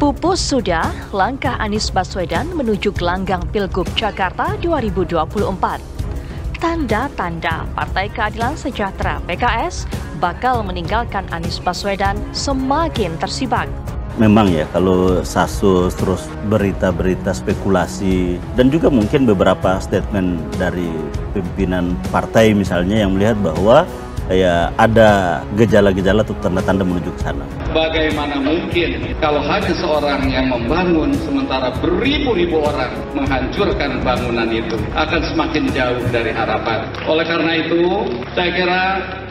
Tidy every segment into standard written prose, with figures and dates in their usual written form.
Pupus sudah langkah Anies Baswedan menuju gelanggang Pilgub Jakarta 2024. Tanda-tanda Partai Keadilan Sejahtera (PKS) bakal meninggalkan Anies Baswedan semakin tersibak. Memang ya, kalau kasus terus berita-berita spekulasi dan juga mungkin beberapa statement dari pimpinan partai misalnya yang melihat bahwa ya ada gejala-gejala atau tanda-tanda menuju ke sana. Bagaimana mungkin kalau hanya seorang yang membangun sementara beribu-ribu orang menghancurkan bangunan itu akan semakin jauh dari harapan. Oleh karena itu, saya kira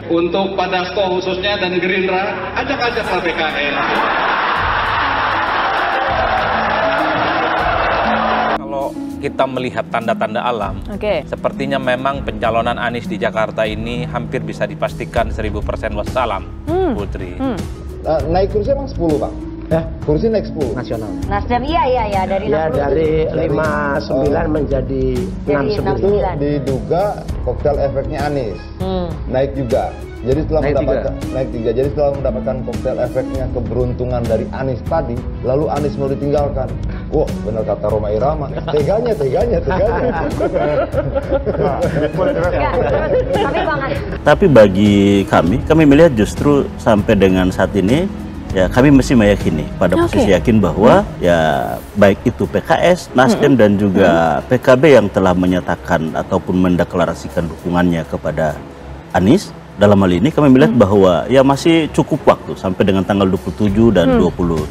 untuk Pak Dasko khususnya dan Gerindra, ajak-ajaklah PKS. Kita melihat tanda-tanda alam, sepertinya memang pencalonan Anies di Jakarta ini hampir bisa dipastikan 1000% wassalam, Putri. Naik kursi emang 10, Pak? Ya, kursi naik 10 nasional. Nasdem iya dari ya, dari 59 menjadi 69. Itu diduga koktail efeknya Anies. Naik juga. Jadi setelah naik 3. Jadi setelah mendapatkan koktail efeknya keberuntungan dari Anies tadi, lalu Anies mau ditinggalkan. Wah, benar kata Roma Irama, teganya. Tapi bagi kami melihat justru sampai dengan saat ini, ya kami masih meyakini pada posisi yakin bahwa ya baik itu PKS, Nasdem dan juga PKB yang telah menyatakan ataupun mendeklarasikan dukungannya kepada Anies. Dalam hal ini kami melihat bahwa ya masih cukup waktu sampai dengan tanggal 27 dan 29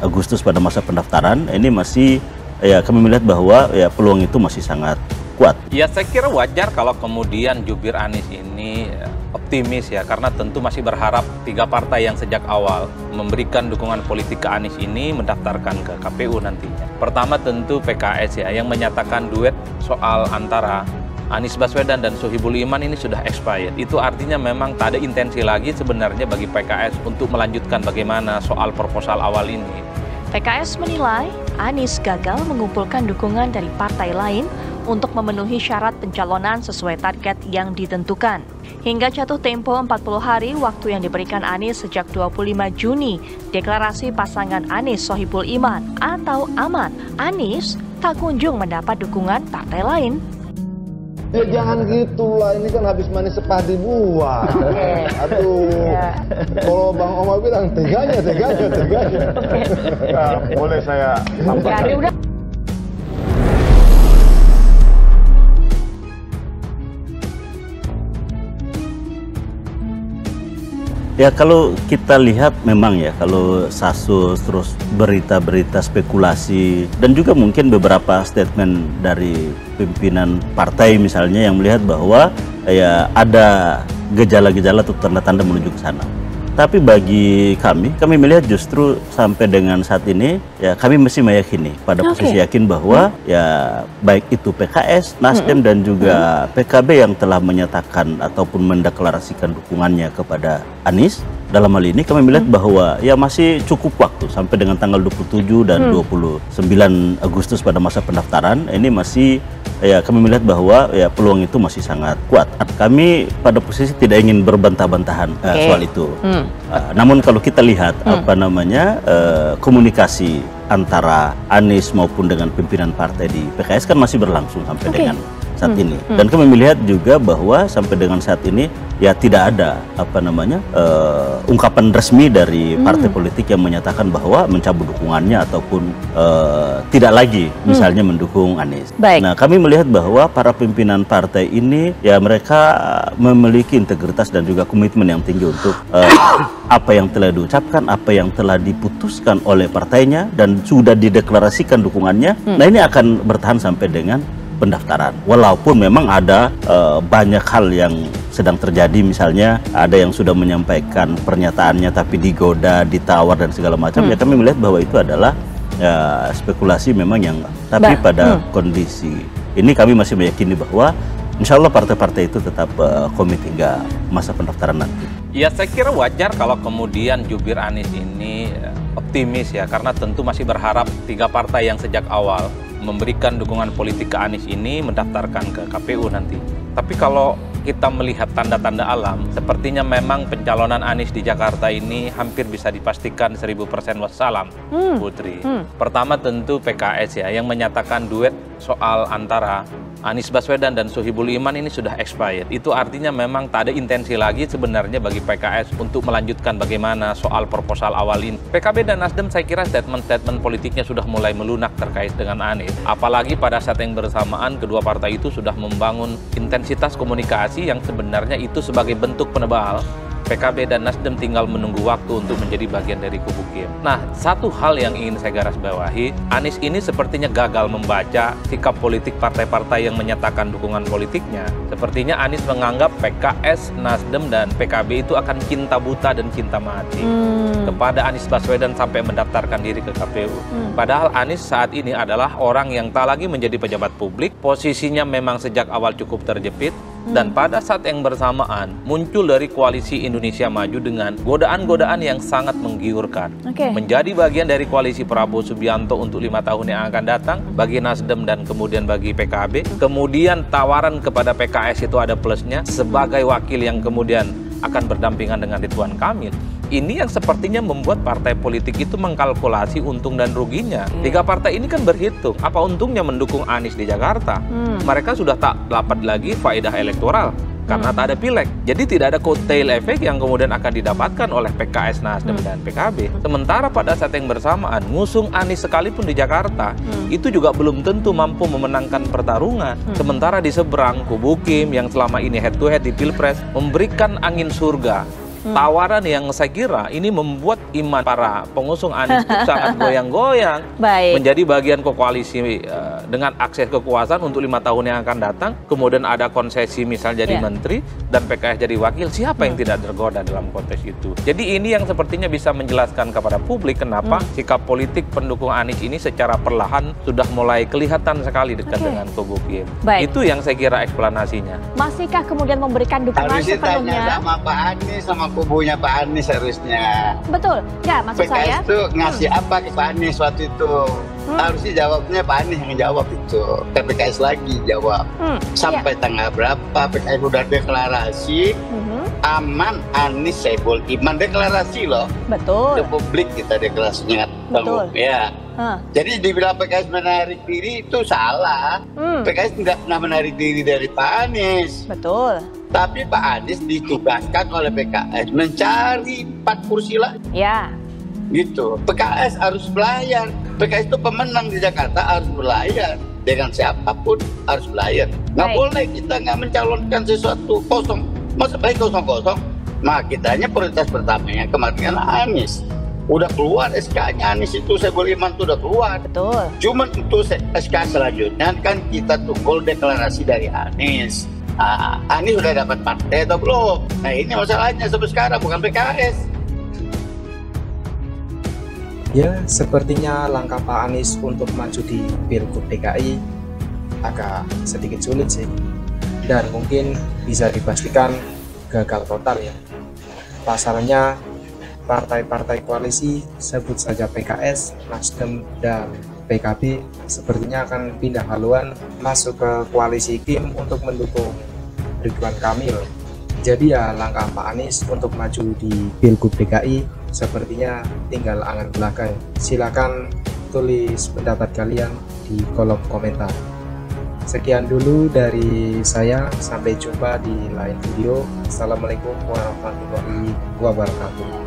Agustus pada masa pendaftaran. Ini masih ya kami melihat bahwa ya peluang itu masih sangat kuat. Ya saya kira wajar kalau kemudian jubir Anies ini optimis ya, karena tentu masih berharap 3 partai yang sejak awal memberikan dukungan politik ke Anies ini mendaftarkan ke KPU nantinya. Pertama tentu PKS ya, yang menyatakan duet soal antara Anies Baswedan dan Sohibul Iman ini sudah expired. Itu artinya memang tak ada intensi lagi sebenarnya bagi PKS untuk melanjutkan bagaimana soal proposal awal ini. PKS menilai Anies gagal mengumpulkan dukungan dari partai lain untuk memenuhi syarat pencalonan sesuai target yang ditentukan. Hingga jatuh tempo 40 hari waktu yang diberikan Anies sejak 25 Juni, deklarasi pasangan Anies Sohibul Iman atau AMAN, Anies tak kunjung mendapat dukungan partai lain. Ya jangan gitulah, ini kan habis manis sepah dibuang. Aduh, kalau Bang Omar bilang teganya. Ya, boleh saya tambahkan. Ya kalau kita lihat memang ya, kalau kasus terus berita-berita spekulasi dan juga mungkin beberapa statement dari pimpinan partai misalnya yang melihat bahwa ya ada gejala-gejala atau tanda-tanda menuju ke sana. Tapi bagi kami melihat justru sampai dengan saat ini ya kami masih meyakini pada posisi yakin bahwa ya baik itu PKS, Nasdem dan juga PKB yang telah menyatakan ataupun mendeklarasikan dukungannya kepada Anies. Dalam hal ini kami melihat bahwa ya masih cukup waktu sampai dengan tanggal 27 dan 29 Agustus pada masa pendaftaran. Ini masih ya kami melihat bahwa ya peluang itu masih sangat kuat. Kami pada posisi tidak ingin berbantah-bantahan soal itu. Namun kalau kita lihat komunikasi antara Anies maupun dengan pimpinan partai di PKS kan masih berlangsung sampai dengan saat ini. Dan kami melihat juga bahwa sampai dengan saat ini ya tidak ada ungkapan resmi dari partai politik yang menyatakan bahwa mencabut dukungannya ataupun tidak lagi misalnya mendukung Anies. Nah, kami melihat bahwa para pimpinan partai ini ya mereka memiliki integritas dan juga komitmen yang tinggi untuk apa yang telah diucapkan, apa yang telah diputuskan oleh partainya dan sudah dideklarasikan dukungannya. Nah, ini akan bertahan sampai dengan pendaftaran. Walaupun memang ada banyak hal yang sedang terjadi, misalnya ada yang sudah menyampaikan pernyataannya tapi digoda, ditawar dan segala macam. Ya kami melihat bahwa itu adalah spekulasi memang yang tapi pada kondisi ini kami masih meyakini bahwa insya Allah partai-partai itu tetap komit hingga masa pendaftaran nanti. Ya saya kira wajar kalau kemudian jubir Anies ini optimis ya, karena tentu masih berharap 3 partai yang sejak awal memberikan dukungan politik ke Anies ini mendaftarkan ke KPU nanti. Tapi kalau kita melihat tanda-tanda alam, sepertinya memang pencalonan Anies di Jakarta ini hampir bisa dipastikan 1000% wassalam, Putri. Pertama tentu PKS ya, yang menyatakan duet soal antara Anies Baswedan dan Sohibul Iman ini sudah expired. Itu artinya memang tak ada intensi lagi sebenarnya bagi PKS untuk melanjutkan bagaimana soal proposal awal ini. PKB dan Nasdem saya kira statement-statement politiknya sudah mulai melunak terkait dengan Anies. Apalagi pada saat yang bersamaan kedua partai itu sudah membangun intensitas komunikasi yang sebenarnya itu sebagai bentuk penebal. PKB dan Nasdem tinggal menunggu waktu untuk menjadi bagian dari kubu Kim. Nah, satu hal yang ingin saya garis bawahi, Anies ini sepertinya gagal membaca sikap politik partai-partai yang menyatakan dukungan politiknya. Sepertinya Anies menganggap PKS, Nasdem, dan PKB itu akan cinta buta dan cinta mati kepada Anies Baswedan sampai mendaftarkan diri ke KPU. Padahal Anies saat ini adalah orang yang tak lagi menjadi pejabat publik, posisinya memang sejak awal cukup terjepit, dan pada saat yang bersamaan muncul dari koalisi Indonesia Maju dengan godaan-godaan yang sangat menggiurkan. Menjadi bagian dari koalisi Prabowo Subianto untuk 5 tahun yang akan datang bagi Nasdem dan kemudian bagi PKB. Kemudian tawaran kepada PKS itu ada plusnya sebagai wakil yang kemudian akan berdampingan dengan Ridwan Kamil. Ini yang sepertinya membuat partai politik itu mengkalkulasi untung dan ruginya. Tiga partai ini kan berhitung, apa untungnya mendukung Anies di Jakarta. Mereka sudah tak dapat lagi faedah elektoral karena tak ada pileg. Jadi tidak ada coattail effect yang kemudian akan didapatkan oleh PKS, Nasdem, dan PKB. Sementara pada saat yang bersamaan, ngusung Anies sekalipun di Jakarta, itu juga belum tentu mampu memenangkan pertarungan. Sementara di seberang, kubu Kim yang selama ini head to head di Pilpres memberikan angin surga. Tawaran yang saya kira ini membuat iman para pengusung Anies itu sangat goyang-goyang. Menjadi bagian koalisi dengan akses kekuasaan untuk 5 tahun yang akan datang. Kemudian ada konsesi misal jadi menteri dan PKS jadi wakil. Siapa yang tidak tergoda dalam konteks itu? Jadi ini yang sepertinya bisa menjelaskan kepada publik kenapa sikap politik pendukung Anies ini secara perlahan sudah mulai kelihatan sekali dekat dengan kubu Kim. Itu yang saya kira eksplanasinya. Masihkah kemudian memberikan dukungan sepenuhnya? Sama Pak Anies, sama kubunya Pak Anies harusnya. Betul, ya maksud saya. PKS itu ngasih apa ke Pak Anies waktu itu? Harusnya jawabnya Pak Anies yang jawab itu. PKS lagi jawab. Sampai tanggal berapa PKS udah deklarasi, aman Anies Sohibul Iman deklarasi loh. Betul. Republik kita deklarasinya. Betul. Ya. Jadi dibilang PKS menarik diri itu salah. PKS tidak pernah menarik diri dari Pak Anies. Betul. Tapi Pak Anies ditugaskan oleh PKS mencari 4 kursi lagi. Ya. Gitu. PKS harus belajar. PKS itu pemenang di Jakarta, harus belajar. Dengan siapapun harus belajar. Nggak boleh kita nggak mencalonkan sesuatu kosong. Masa baik kosong-kosong. Nah, kitanya prioritas pertamanya kematian Anies. Udah keluar SK-nya Anies itu, Sohibul Iman itu udah keluar. Betul. Cuman untuk SK selanjutnya kan kita tunggu deklarasi dari Anies. Anies sudah dapat partai atau belum? Nah ini masalahnya sampai sekarang, bukan PKS. Ya, sepertinya langkah Pak Anies untuk maju di Pilgub DKI agak sedikit sulit sih. Dan mungkin bisa dipastikan gagal total ya. Pasalnya partai-partai koalisi, sebut saja PKS, Nasdem, dan PKB sepertinya akan pindah haluan masuk ke koalisi Kim untuk mendukung Ridwan Kamil. Jadi ya langkah Pak Anies untuk maju di Pilgub DKI sepertinya tinggal angan belakang. Silakan tulis pendapat kalian di kolom komentar. Sekian dulu dari saya, sampai jumpa di lain video. Assalamualaikum warahmatullahi wabarakatuh.